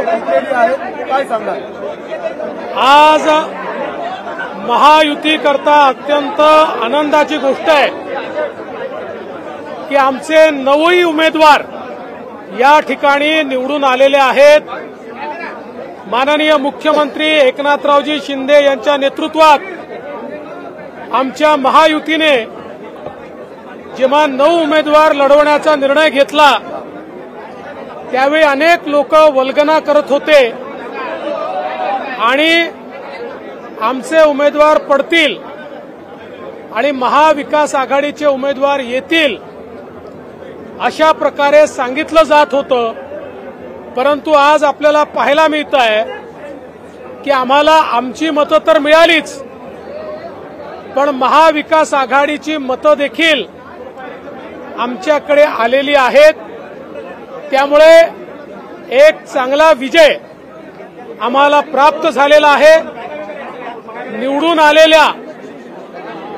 जिंकलेली आहे, काय सांगाल? आज महायुती करता अत्यंत आनंदाची गोष्ट आहे की आमचे 9ही उमेदवार या ठिकाणी निवडून आलेले आहेत। माननीय मुख्यमंत्री एकनाथरावजी शिंदे यांच्या नेतृत्वात आमच्या महायुतीने जेव्हा 9 उमेदवार लढवण्याचा निर्णय घेतला त्यावेळी अनेक लोक वल्गना करत होते आणि आमचे उमेदवार पडतील आणि महाविकास आघाडीचे उमेदवार येतील अशा प्रकारे सांगितलं जात होतं। परंतु आज आपल्याला पाहायला मिळत आहे की आम्हाला आमची मतं तर मिळालीच, पण महाविकास आघाडीची मतं देखील आमच्याकडे आलेली आहेत। त्यामुळे एक चांगला विजय आम्हाला प्राप्त झालेला आहे। निवडून आलेल्या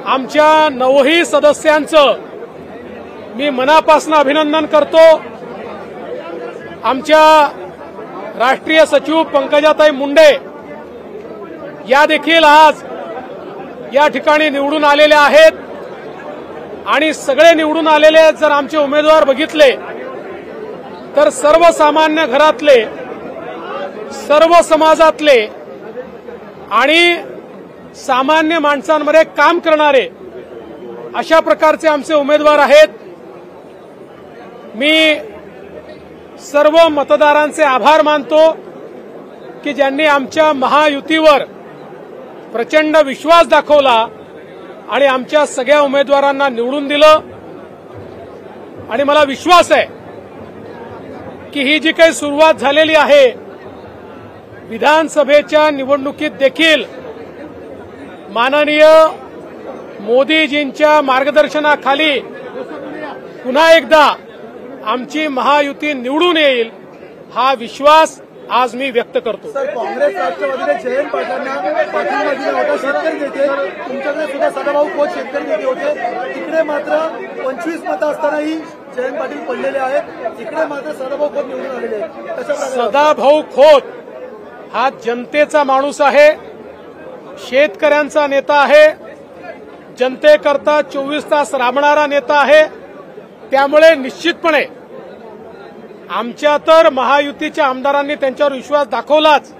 आमच्या 9ही सदस्यांचं मी मनापासून अभिनंदन करतो। आमच्या राष्ट्रीय सचिव पंकजाताई मुंडे या देखील आज या ठिकाणी निवडून आलेल्या आहेत आणि सगळे निवडून आलेले जर आमचे उमेदवार बघितले तर सर्वसामान्य घरातले, सर्व समाजातले आणि सामान्य माणसांमध्ये काम करणारे अशा प्रकारचे आमचे उमेदवार आहेत। मी सर्व मतदारांचे आभार मानतो की ज्यांनी आमच्या महायुतीवर प्रचंड विश्वास दाखवला आणि आमच्या सगळ्या उमेदवारांना निवडून दिलं। आणि मला विश्वास आहे की ही जी काही सुरुवात झालेली आहे विधानसभेच्या निवडणुकीत देखील माननीय मोदीजींच्या मार्गदर्शनाखाली पुन्हा एकदा आमची महायुती निवडून येईल हा विश्वास आज मी व्यक्त करतो। सर, काँग्रेस राष्ट्रवादीने जयंत पाटलांना पाठिंबा दिला होता, शेतकरी नेते तुमच्याकडे सुद्धा सदाभाऊ खोत शेतकरी नेते होते, तिकडे मात्र 25 मतं असतानाही जयंत पाटील पडलेले आहेत, इकडे मात्र सदाभाऊ खोत निवडून आलेले आहेत। सदाभाऊ खोत हा जनतेचा माणूस आहे, शेतकऱ्यांचा नेता आहे, जनतेकरता 24 तास राबणारा नेता आहे। त्यामुळे निश्चितपणे आमच्या तर महायुतीच्या आमदारांनी त्यांच्यावर विश्वास दाखवलाच,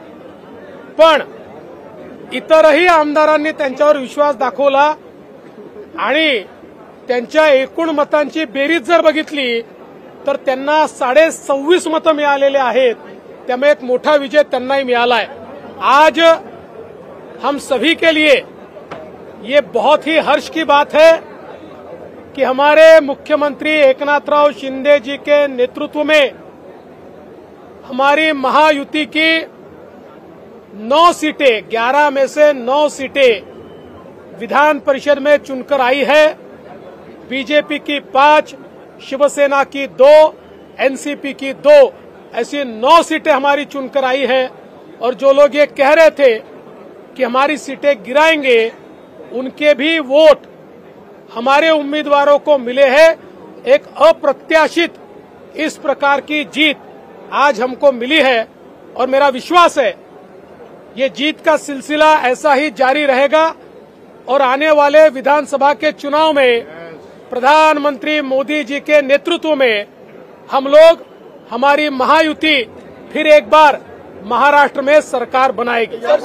पण इतरही आमदारांनी त्यांच्यावर विश्वास दाखवला आणि त्यांच्या एकूण मतांची बेरीज जर बघितली तर त्यांना 26.5 मतं मिळालेले आहेत। त्यामुळे एक मोठा विजय त्यांनाही मिळाला है। आज हम सभी के लिए ये बहुत ही हर्ष की बात है कि हमारे मुख्यमंत्री एकनाथराव शिंदे जी के नेतृत्व में हमारी महायुति की 9 सीटें, 11 में से 9 सीटें विधान परिषद में चुनकर आई है। बीजेपी की 5, शिवसेना की 2, एनसीपी की 2, ऐसी 9 सीटें हमारी चुनकर आई है। और जो लोग ये कह रहे थे कि हमारी सीटें गिराएंगे, उनके भी वोट हमारे उम्मीदवारों को मिले हैं। एक अप्रत्याशित इस प्रकार की जीत आज हमको मिली है और मेरा विश्वास है ये जीत का सिलसिला ऐसा ही जारी रहेगा और आने वाले विधानसभा के चुनाव में प्रधानमंत्री मोदी जी के नेतृत्व में हम लोग, हमारी महायुति फिर एक बार महाराष्ट्र में सरकार बनाएगी। शरद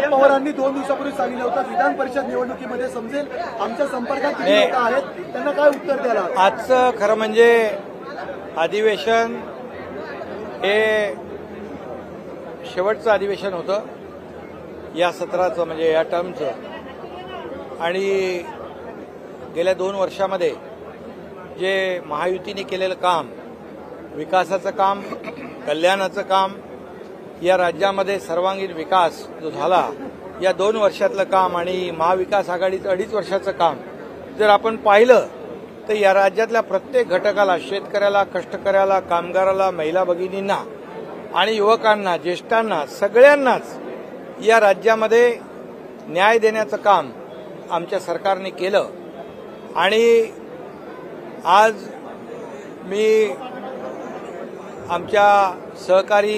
पवारांनी 2 दिवसापूर्वी सांगितलं होतं विधान परिषद निवडणुकीमध्ये समजेल आमच्या संपर्कात किती लोक आहेत, त्यांना काय उत्तर द्यायला? आजचं खरं म्हणजे अधिवेशन हे शेवटचं अधिवेशन होतं या सत्राचं, म्हणजे या टर्मचं। आणि गेल्या 2 वर्षामध्ये जे महायुतीने केलेलं काम, विकासाचं काम, कल्याणाचं काम, या राज्यामध्ये सर्वांगीण विकास जो झाला या 2 वर्षातलं काम आणि महाविकास आघाडीचं 2.5 वर्षाचं काम जर आपण पाहिलं तर या राज्यातल्या प्रत्येक घटकाला, शेतकऱ्याला, कष्टकऱ्याला, कामगाराला, महिला भगिनींना आणि युवकांना, ज्येष्ठांना, सगळ्यांनाच या राज्यामध्ये न्याय देण्याचं काम आमच्या सरकारने केलं। आणि आज मी आमच्या सहकारी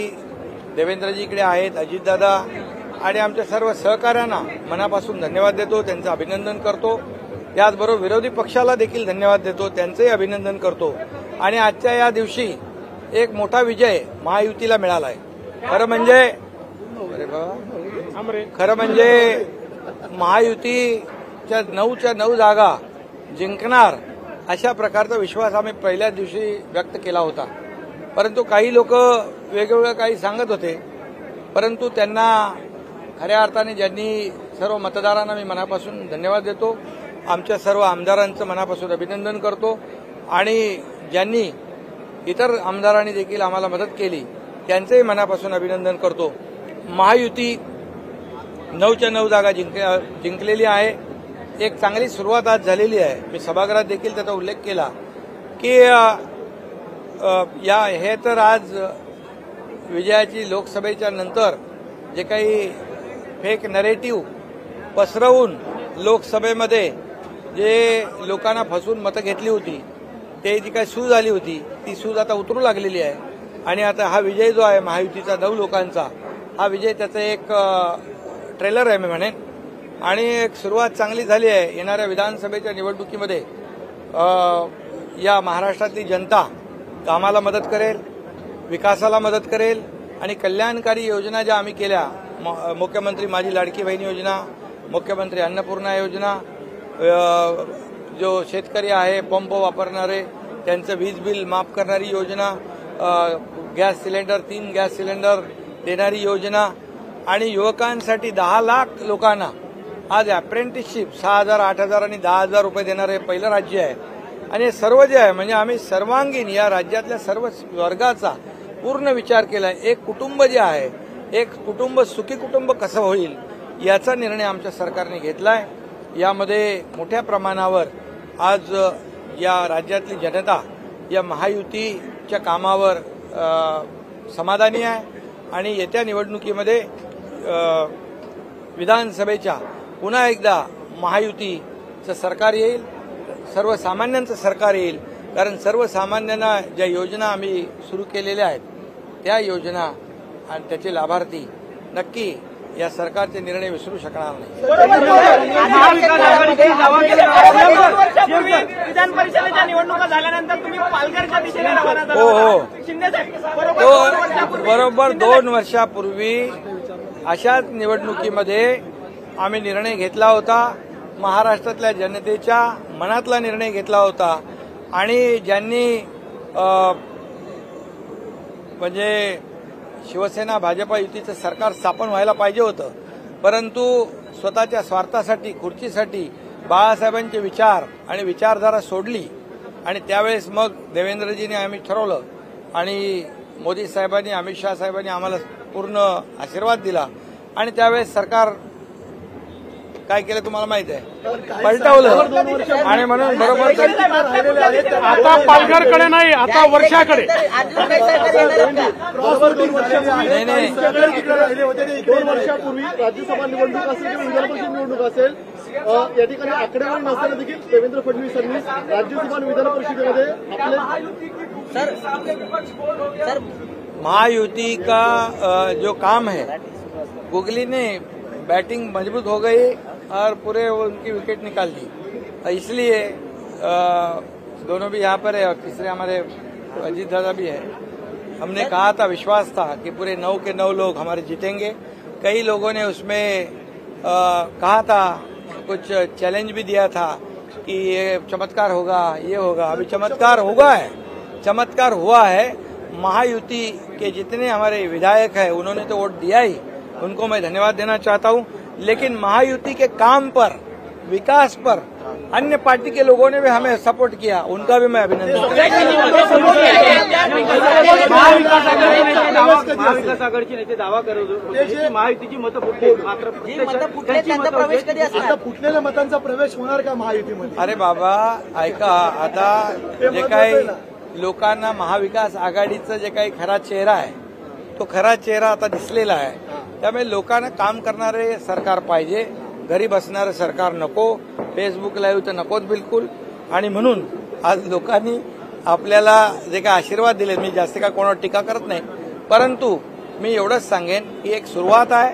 देवेंद्रजी इकडे आहेत, अजितदादा आणि आमच्या सर्व सहकाऱ्यांना मनापासून धन्यवाद देतो, त्यांचं अभिनंदन करतो. त्याचबरोबर विरोधी पक्षाला देखील धन्यवाद देतो, त्यांचंही अभिनंदन करतो. आणि आजच्या या दिवशी एक मोठा विजय महायुतीला मिळाला आहे. खरं म्हणजे महायुतीच्या 9च्या 9 जागा जिंकणार अशा प्रकारचा विश्वास आम्ही पहिल्याच दिवशी व्यक्त केला होता. परंतु काही लोक वेगवेगळं काही सांगत होते, परंतु त्यांना खऱ्या अर्थाने ज्यांनी सर्व मतदारांना मी मनापासून धन्यवाद देतो. आमच्या सर्व आमदारांचं मनापासून अभिनंदन करतो आणि ज्यांनी इतर आमदारांनी देखील आम्हाला मदत केली त्यांचंही मनापासून अभिनंदन करतो. महायुती 9च्या 9 जागा जिंकलेली आहे. एक चांगली सुरुवात आज झालेली आहे. मी सभागृहात देखील त्याचा उल्लेख केला की हे तर आज विजयाची लोकसभेच्या नंतर जे काही फेक नरेटिव्ह पसरवून लोकसभेमध्ये जे लोकांना फसवून मतं घेतली होती ते जी काही सूज आली होती ती सूज आता उतरू लागलेली आहे. आणि आता हा विजय जो आहे महायुतीचा 9 लोकांचा हा विजय त्याचा एक ट्रेलर आहे मी म्हणेन. आणि एक सुरुवात चांगली झाली आहे. येणाऱ्या विधानसभेच्या निवडणुकीमध्ये या महाराष्ट्रातली जनता कामाला मदत करेल, विकासाला मदत करेल आणि कल्याणकारी योजना ज्या आम्ही केल्या, मुख्यमंत्री माझी लाडकी बहीण योजना, मुख्यमंत्री अन्नपूर्णा योजना, जो शेतकरी आहे पंप वापरणारे त्यांचं वीज बिल माफ करणारी योजना, गॅस सिलेंडर 3 गॅस सिलेंडर देणारी योजना आणि युवकांसाठी 10 लाख लोकांना आज अप्रेंटिसशिप 6,000, 8,000 आणि 10,000 रुपये देणारे पहिलं राज्य आहे. आणि हे सर्व जे आहे म्हणजे आम्ही सर्वांगीण या राज्यातल्या सर्व वर्गाचा पूर्ण विचार केला. एक कुटुंब जे आहे, एक कुटुंब सुखी कुटुंब कसं होईल याचा निर्णय आमच्या सरकारने घेतलाय. यामध्ये मोठ्या प्रमाणावर आज या राज्यातली जनता या महायुतीच्या कामावर समाधानी आहे. आणि येत्या निवडणुकीमध्ये विधानसभेच्या पुन्हा एकदा महायुतीचं सरकार येईल, सर्वसामान्यांचं सरकार येईल. कारण सर्वसामान्यांना ज्या योजना आम्ही सुरू केलेल्या आहेत त्या योजना आणि त्याचे लाभार्थी नक्की या सरकारचे निर्णय विसरू शकणार नाही. विधान परिषदेच्या निवडणुका झाल्यानंतर तुम्ही पालघरच्या दिशेने रवाना झाला. हो बरोबर 2 वर्षापूर्वी अशाच निवडणुकीमध्ये आम्ही निर्णय घेतला होता. महाराष्ट्रातल्या जनतेच्या मनातला निर्णय घेतला होता. आणि ज्यांनी म्हणजे शिवसेना भाजपा युतीचं सरकार स्थापन व्हायला पाहिजे होतं, परंतु स्वतःच्या स्वार्थासाठी खुर्चीसाठी बाळासाहेबांचे विचार आणि विचारधारा सोडली. आणि त्यावेळेस मग देवेंद्रजींनी आम्ही ठरवलं आणि मोदी साहेबांनी, अमित शहा साहेबांनी आम्हाला पूर्ण आशीर्वाद दिला. आणि त्यावेळेस सरकार काय केलं तुम्हाला माहित आहे, पलटवलं. आणि म्हणून बरोबर आता पालघरकडे नाही, आता वर्षाकडे. नाही 2 वर्षापूर्वी राज्यसभा निवडणूक असेल किंवा विधान परिषद निवडणूक असेल, या ठिकाणी आकडेवारी नसताना देखील देवेंद्र फडणवीसांनी राज्यसभा आणि विधान परिषदेमध्ये आपले महायुति का जो काम है, गुगली ने बैटिंग मजबूत हो गई और पूरे उनकी विकेट निकाल दी. इसलिए दोनों भी यहाँ पर है और तीसरे हमारे अजीत दादा भी है. हमने कहा था, विश्वास था कि पूरे 9 के 9 लोग हमारे जीतेंगे. कई लोगों ने उसमें कहा था, कुछ चैलेंज भी दिया था कि ये चमत्कार होगा, ये होगा. अभी चमत्कार होगा है, चमत्कार हुआ है. महायुति के जितने हमारे विधायक हैं उन्होंने तो वोट दिया ही, उनको मैं धन्यवाद देना चाहता हूं. लेकिन महायुति के काम पर, विकास पर अन्य पार्टी के लोगों ने भी हमें सपोर्ट किया, उनका भी मैं अभिनंदन करता महाविकास आघाडीचे नेते दावा करत होते महायुतीची मतं फुटली, मात्र आता फुटलेल्या मतांचा प्रवेश होणार का महायुतीमध्ये? अरे बाबा ऐका, आता जे काही लोकांना महाविकास आघाडीचा जे काही खरा चेहरा आहे तो खरा चेहरा आता दिसलेला आहे. त्यामुळे लोकांना काम करणारे सरकार पाहिजे, घरी बसणारं सरकार नको, फेसबुक लाईव्ह तर नकोच बिलकुल. आणि म्हणून आज लोकांनी आपल्याला जे काही आशीर्वाद दिले, मी जास्त काय कोणावर टीका करत नाही, परंतु मी एवढंच सांगेन की एक सुरुवात आहे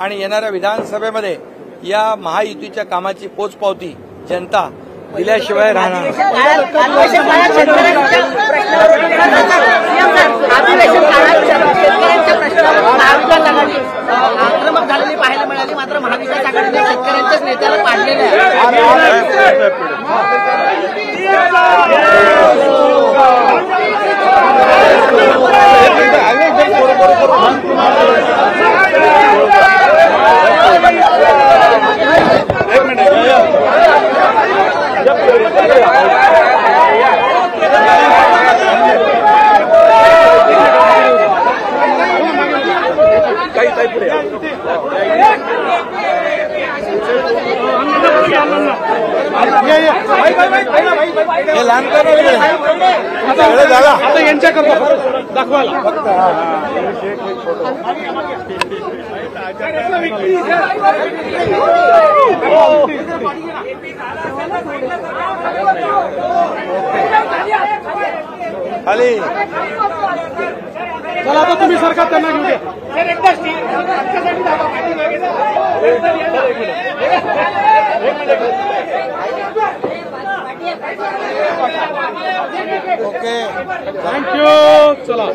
आणि येणाऱ्या विधानसभेमध्ये या महायुतीच्या कामाची पोचपावती जनता दिल्याशिवाय राहणार नाही. आक्रमक झालेली पाहायला मिळाली, मात्र महाविकास आघाडीने शेतकऱ्यांच्याच नेत्याला पाडलेलं आहे. हे लहानपण आता यांच्याकरता दाखवायला खाली चला आता तुम्ही सरकार त्यांना घेऊ द्या. Okay thank you. चला.